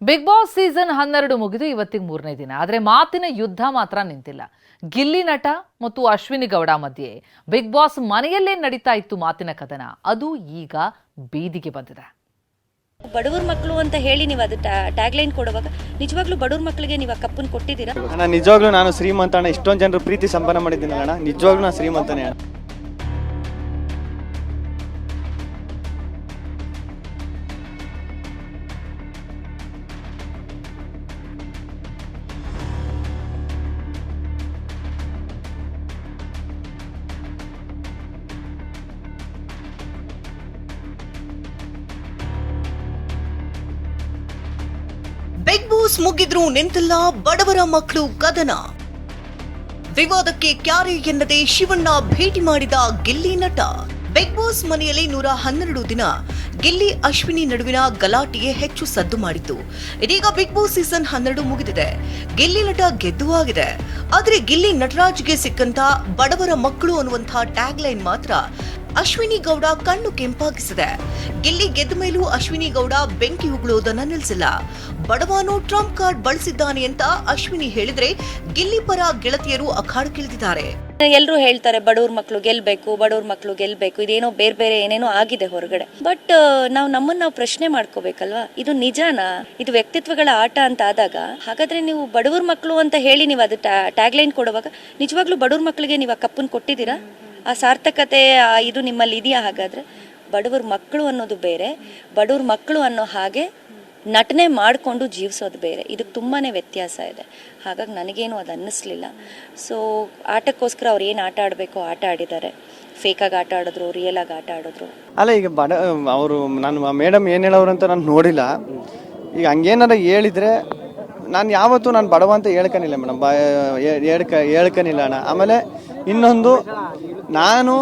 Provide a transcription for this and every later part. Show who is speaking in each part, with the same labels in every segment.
Speaker 1: Big boss season 12 ಮುಗಿದು ಇವತ್ತಿಗೆ 3ನೇ ದಿನ. ಆದರೆ ಮಾತಿನ ಯುದ್ಧ ಮಾತ್ರ ನಿಂತಿಲ್ಲ. ಗಿಲ್ಲಿ ನಟ ಮತ್ತು ಅಶ್ವಿನಿ ಗೌಡ ಮಧ್ಯೆ ಬಿಗ್ ಬಾಸ್ ಮನೆಯಲ್ಲೇ ನಡೀತಾ ಇತ್ತು ಮಾತಿನ ಕದನ. ಅದು ಈಗ ಬೀದಿಗೆ ಬಂದಿದೆ.
Speaker 2: ಬಡವರ ಮಕ್ಕಳು ಅಂತ ಹೇಳಿ ನೀವು ಅದು ಟ್ಯಾಗ್ ಲೈನ್ ಕೊಡುವಾಗ ನಿಜವಾಗ್ಲೂ ಬಡವರ ಮಕ್ಕಳಿಗೆ ನೀವು ಕಪ್ಪನ್ ಕೊಟ್ಟಿದ್ದೀರಾ?
Speaker 3: ಅಣ್ಣ ನಿಜವಾಗ್ಲೂ ನಾನು ಶ್ರೀಮಂತ ಅಣ್ಣ. ಇಷ್ಟೊಂದು ಜನರು ಪ್ರೀತಿ ಸಂಪಾದನೆ ಮಾಡಿದ್ದೀನಿ ಅಣ್ಣ. ನಿಜವಾಗ್ಲೂ ನಾನು ಶ್ರೀಮಂತನೇ ಅಣ್ಣ.
Speaker 4: ಬಿಗ್ ಬಾಸ್ ಮುಗಿದ್ರೂ ನಿಂತಿಲ್ಲ ಬಡವರ ಮಕ್ಕಳು ಕದನ. ವಿವಾದಕ್ಕೆ ಕ್ಯಾರೆ ಎನ್ನದೆ ಶಿವಣ್ಣ ಭೇಟಿ ಮಾಡಿದ ಗಿಲ್ಲಿ ನಟ. ಬಿಗ್ ಬಾಸ್ ಮನೆಯಲ್ಲಿ 112 ದಿನ ಗಿಲ್ಲಿ ಅಶ್ವಿನಿ ನಡುವಿನ ಗಲಾಟೆಗೆ ಹೆಚ್ಚು ಸದ್ದು ಮಾಡಿತ್ತು. ಇದೀಗ ಬಿಗ್ ಬಾಸ್ ಸೀಸನ್ 12 ಮುಗಿದಿದೆ. ಗಿಲ್ಲಿ ನಟ ಗೆದ್ದು ಆಗಿದೆ. ಆದ್ರೆ ಗಿಲ್ಲಿ ನಟರಾಜ್ಗೆ ಸಿಕ್ಕಂತ ಬಡವರ ಮಕ್ಕಳು ಅನ್ನುವಂತಹ ಟ್ಯಾಗ್ ಲೈನ್ ಮಾತ್ರ ಅಶ್ವಿನಿ ಗೌಡ ಕಣ್ಣು ಕೆಂಪಾಗಿಸಿದೆ. ಗಿಲ್ಲಿ ಗೆದ್ದ ಮೇಲೂ ಅಶ್ವಿನಿ ಗೌಡ ಬೆಂಕಿ ಉಗುಳೋದನ್ನ ನಿಲ್ಲಿಸಿಲ್ಲ. ಬಡವನು ಟ್ರಂಪ್ ಕಾರ್ಡ್ ಬಳಸಿದ್ದಾನೆ ಅಂತ ಅಶ್ವಿನಿ ಹೇಳಿದ್ರೆ ಗಿಲ್ಲಿ ಪರ ಗೆಳತಿಯರು ಅಖಾಡಕ್ಕಿಳಿದಿದ್ದಾರೆ.
Speaker 2: ಎಲ್ಲರೂ ಹೇಳ್ತಾರೆ ಬಡವ್ರ ಮಕ್ಕಳು ಗೆಲ್ಬೇಕು, ಬಡವ್ರ ಮಕ್ಕಳು ಗೆಲ್ಬೇಕು, ಇದೇನೋ ಬೇರೆ ಬೇರೆ ಏನೇನೋ ಆಗಿದೆ ಹೊರಗಡೆ. ಬಟ್ ನಾವು ಪ್ರಶ್ನೆ ಮಾಡ್ಕೋಬೇಕಲ್ವಾ, ಇದು ನಿಜಾನಾ? ಇದು ವ್ಯಕ್ತಿತ್ವಗಳ ಆಟ ಅಂತ ಆದಾಗ ಹಾಗಾದ್ರೆ ನೀವು ಬಡವ್ರ ಮಕ್ಕಳು ಅಂತ ಹೇಳಿ ನೀವು ಅದು ಟ್ಯಾಗ್ ಲೈನ್ ಕೊಡುವಾಗ ನಿಜವಾಗ್ಲೂ ಬಡವ್ರ ಮಕ್ಕಳಿಗೆ ನೀವು ಕಪ್ಪನ್ ಕೊಟ್ಟಿದ್ದೀರಾ? ಆ ಸಾರ್ಥಕತೆ ಇದು ನಿಮ್ಮಲ್ಲಿ ಇದೆಯಾ? ಹಾಗಾದ್ರೆ ಬಡವ್ರ ಮಕ್ಕಳು ಅನ್ನೋದು ಬೇರೆ, ಬಡವ್ರ ಮಕ್ಕಳು ಅನ್ನೋ ಹಾಗೆ ನಟನೆ ಮಾಡಿಕೊಂಡು ಜೀವಿಸೋದು ಬೇರೆ. ಇದಕ್ಕೆ ತುಂಬಾ ವ್ಯತ್ಯಾಸ ಇದೆ. ಹಾಗಾಗಿ ನನಗೇನು ಅದು ಅನ್ನಿಸ್ಲಿಲ್ಲ. ಸೊ ಆಟಕ್ಕೋಸ್ಕರ ಅವ್ರು ಏನು ಆಟ ಆಡಬೇಕೋ ಆಟ ಆಡಿದ್ದಾರೆ. ಫೇಕಾಗಿ ಆಟ ಆಡಿದ್ರು, ರಿಯಲ್ ಆಗಿ ಆಟ ಆಡಿದ್ರು.
Speaker 3: ಅಲ್ಲ, ಈಗ ಅವರು ನಾನು ಮೇಡಮ್ ಏನು ಹೇಳೋರು ಅಂತ ನಾನು ನೋಡಿಲ್ಲ. ಈಗ ಹಂಗೇನಾರ ಹೇಳಿದರೆ ನಾನು ಯಾವತ್ತೂ ನಾನು ಬಡವ ಅಂತ ಹೇಳ್ಕನಿಲ್ಲ ಮೇಡಮ್, ಹೇಳ್ಕನಿಲ್ಲ ಅಣ್ಣ. ಆಮೇಲೆ ಇನ್ನೊಂದು, ನಾನು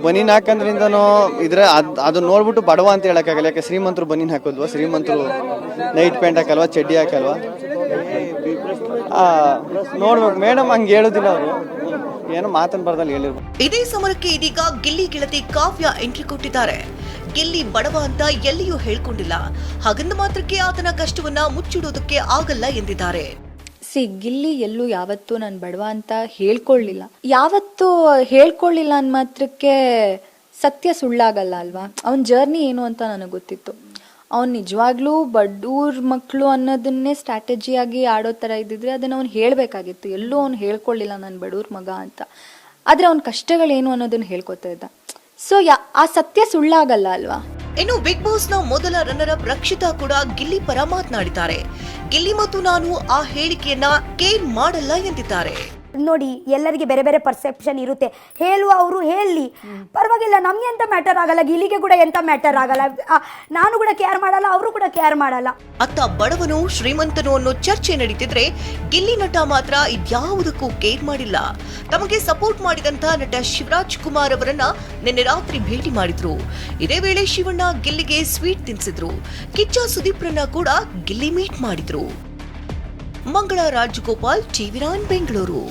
Speaker 3: ಬನೀನ್ ಹಾಕಂದ್ರಿಂದನೋ ಇದ್ರೆ ಅದು ನೋಡ್ಬಿಟ್ಟು ಬಡವ ಅಂತ ಹೇಳಕ್ಕಾಗಲ್ಲ. ಯಾಕೆ ಶ್ರೀಮಂತರು ಬನೀನ್ ಹಾಕೋದ್ವಾ? ಶ್ರೀಮಂತರು ನೈಟ್ ಪ್ಯಾಂಟ್ ಹಾಕಲ್ವಾ, ಚಡ್ಡಿ ಹಾಕಲ್ವಾ? ನೋಡ್ಬೇಕು. ಮೇಡಮ್ ಹಂಗೆ ಹೇಳೋದಿಲ್ಲ, ಅವರು ಏನೋ ಮಾತನ್ ಬರ್ದಲ್ಲಿ ಹೇಳಿರ್ಬೋದು.
Speaker 4: ಇದೇ ಸಮರಕ್ಕೆ ಇದೀಗ ಗಿಲ್ಲಿ ಗೆಳತಿ ಕಾವ್ಯ ಎಂಟ್ರಿ ಕೊಟ್ಟಿದ್ದಾರೆ. ಗಿಲ್ಲಿ ಬಡವ ಅಂತ ಎಲ್ಲಿಯೂ ಹೇಳ್ಕೊಂಡಿಲ್ಲ. ಹಾಗಂದ ಮಾತ್ರಕ್ಕೆ ಆತನ ಕಷ್ಟವನ್ನ ಮುಚ್ಚಿಡೋದಕ್ಕೆ ಆಗಲ್ಲ ಎಂದಿದ್ದಾರೆ.
Speaker 5: ಗಿಲ್ಲಿ ಎಲ್ಲೂ ಯಾವತ್ತೂ ನಾನು ಬಡವ ಅಂತ ಹೇಳ್ಕೊಳ್ಳಿಲ್ಲ. ಯಾವತ್ತೂ ಹೇಳ್ಕೊಳ್ಳಿಲ್ಲ ಅಂದ ಮಾತ್ರಕ್ಕೆ ಸತ್ಯ ಸುಳ್ಳಾಗಲ್ಲ ಅಲ್ವಾ? ಅವನ ಜರ್ನಿ ಏನು ಅಂತ ನನಗೆ ಗೊತ್ತಿತ್ತು. ಅವ್ನು ನಿಜವಾಗ್ಲೂ ಬಡವ್ರ ಮಕ್ಕಳು ಅನ್ನೋದನ್ನೇ ಸ್ಟ್ರಾಟಜಿಯಾಗಿ ಆಡೋ ಥರ ಇದ್ದಿದ್ರೆ ಅದನ್ನು ಅವ್ನು ಹೇಳಬೇಕಾಗಿತ್ತು. ಎಲ್ಲೂ ಅವ್ನು ಹೇಳ್ಕೊಳ್ಳಿಲ್ಲ ನಾನು ಬಡವ್ರ ಮಗ ಅಂತ. ಆದರೆ ಅವ್ನ ಕಷ್ಟಗಳೇನು ಅನ್ನೋದನ್ನ ಹೇಳ್ಕೊತಾ ಇದ್ದ. ಸೊ ಆ ಸತ್ಯ ಸುಳ್ಳಾಗಲ್ಲ ಅಲ್ವಾ?
Speaker 4: ಇನ್ನು ಬಿಗ್ ಬಾಸ್ ನ ಮೊದಲ ರನ್ನರ್ ಅಪ್ ರಕ್ಷಿತಾ ಕೂಡ ಗಿಲ್ಲಿ ಪರ ಮಾತನಾಡಿದ್ದಾರೆ. ಗಿಲ್ಲಿ ಮತ್ತು ನಾನು ಆ ಹೇಳಿಕೆಯನ್ನ ಕೇರ್ ಮಾಡಲ್ಲ ಎಂದಿದ್ದಾರೆ.
Speaker 6: ನೋಡಿ, ಎಲ್ಲರಿಗೆ ಬೇರೆ ಬೇರೆ ಪರ್ಸೆಪ್ಷನ್ ಇರುತ್ತೆ. ಹೇಳುವ ಅವರು ಹೇಳಿ, ಪರವಾಗಿಲ್ಲ, ನಮ್ಗೆ ಎಂತ ಮ್ಯಾಟರ್ ಆಗಲ್ಲ, ಗಿಲ್ಲಿಗೆ ಕೂಡ ಎಂತ ಮ್ಯಾಟರ್ ಆಗಲ್ಲ. ನಾನು ಕೂಡ ಕೇರ್ ಮಾಡಲ್ಲ, ಅವರು ಕೂಡ ಕೇರ್ ಮಾಡಲ್ಲ.
Speaker 4: ಅತ್ತ ಬಡವನು ಶ್ರೀಮಂತನು ಅನ್ನೋ ಚರ್ಚೆ ನಡೀತಿದ್ರೆ ಗಿಲ್ಲಿ ನಟ ಮಾತ್ರ ಇದ್ಯಾವುದಕ್ಕೂ ಕೇರ್ ಮಾಡಿಲ್ಲ. ತಮಗೆ ಸಪೋರ್ಟ್ ಮಾಡಿದಂತ ನಟ ಶಿವರಾಜ್ ಕುಮಾರ್ ಅವರನ್ನ ನಿನ್ನೆ ರಾತ್ರಿ ಭೇಟಿ ಮಾಡಿದ್ರು. ಇದೇ ವೇಳೆ ಶಿವಣ್ಣ ಗಿಲ್ಲಿಗೆ ಸ್ವೀಟ್ ತಿನ್ಸಿದ್ರು. ಕಿಚ್ಚ ಸುದೀಪ್ರನ್ನ ಕೂಡ ಗಿಲ್ಲಿ ಮೀಟ್ ಮಾಡಿದ್ರು. ಮಂಗಳ ರಾಜಗೋಪಾಲ್, ಟಿವಿ9 ಬೆಂಗಳೂರು.